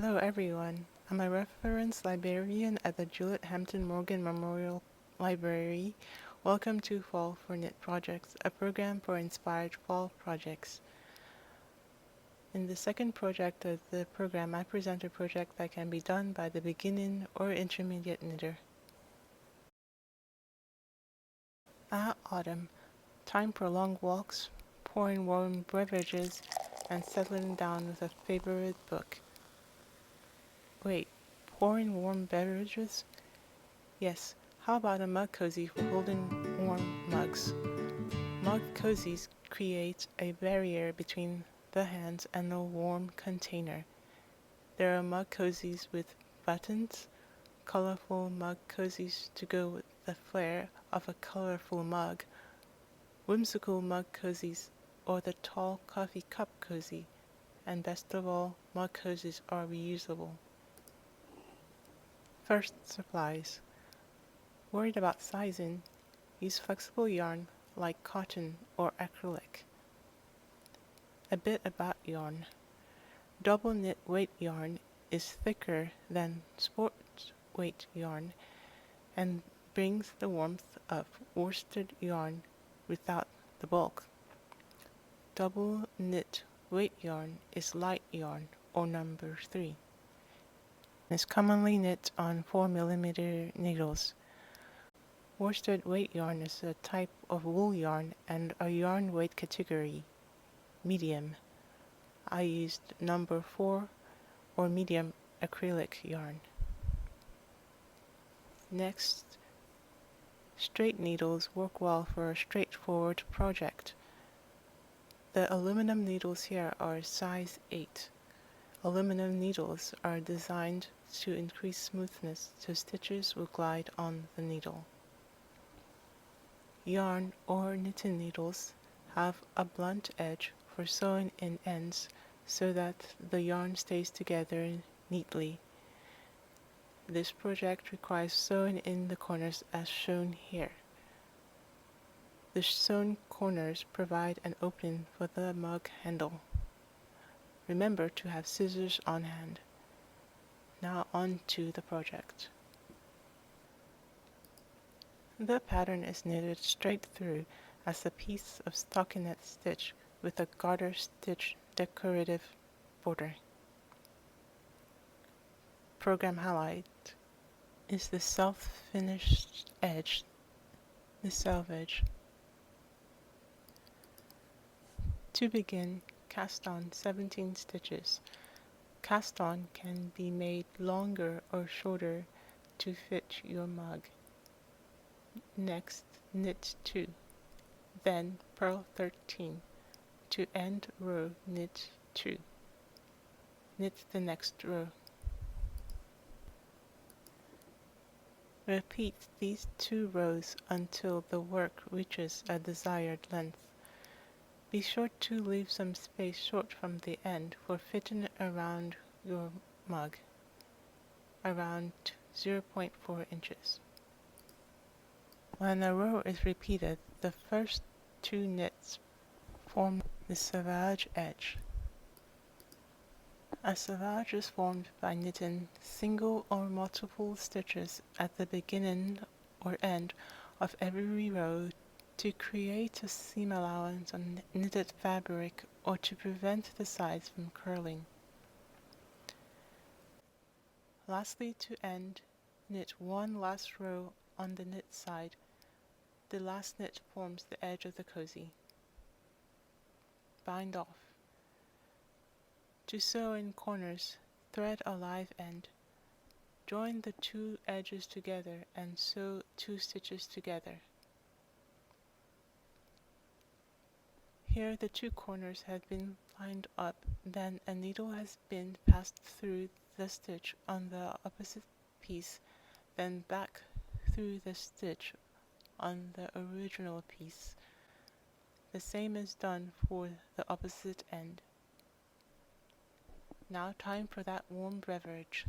Hello everyone, I'm a reference librarian at the Juliet Hampton Morgan Memorial Library. Welcome to Fall for Knit Projects, a program for inspired fall projects. In the second project of the program, I present a project that can be done by the beginning or intermediate knitter. Autumn, time for long walks, pouring warm beverages, and settling down with a favorite book. Wait, pouring warm beverages? Yes, how about a mug cozy for holding warm mugs? Mug cozies create a barrier between the hands and the warm container. There are mug cozies with buttons, colorful mug cozies to go with the flair of a colorful mug, whimsical mug cozies, or the tall coffee cup cozy, and best of all, mug cozies are reusable. First, supplies. Worried about sizing? Use flexible yarn like cotton or acrylic. A bit about yarn. Double knit weight yarn is thicker than sports weight yarn and brings the warmth of worsted yarn without the bulk. Double knit weight yarn is light yarn or number 3. It's commonly knit on 4mm needles. Worsted weight yarn is a type of wool yarn and a yarn weight category, medium. I used number 4 or medium acrylic yarn. Next, straight needles work well for a straightforward project. The aluminum needles here are size 8. Aluminum needles are designed to increase smoothness so stitches will glide on the needle. Yarn or knitting needles have a blunt edge for sewing in ends so that the yarn stays together neatly. This project requires sewing in the corners as shown here. The sewn corners provide an opening for the mug handle. Remember to have scissors on hand. Now on to the project. The pattern is knitted straight through as a piece of stockinette stitch with a garter stitch decorative border. Program highlight is the self-finished edge, the selvage. To begin, cast on 17 stitches. Cast on can be made longer or shorter to fit your mug. Next, knit 2, then purl 13. To end row, knit 2. Knit the next row. Repeat these 2 rows until the work reaches a desired length. Be sure to leave some space short from the end for fitting around your mug, around 0.4 inches. When a row is repeated, the first 2 knits form the selvage edge. A selvage is formed by knitting single or multiple stitches at the beginning or end of every row to create a seam allowance on knitted fabric or to prevent the sides from curling. Lastly, to end, knit 1 last row on the knit side. The last knit forms the edge of the cozy. Bind off. To sew in corners, thread a live end. Join the 2 edges together and sew 2 stitches together. Here the 2 corners have been lined up, then a needle has been passed through the stitch on the opposite piece, then back through the stitch on the original piece. The same is done for the opposite end. Now time for that warm beverage.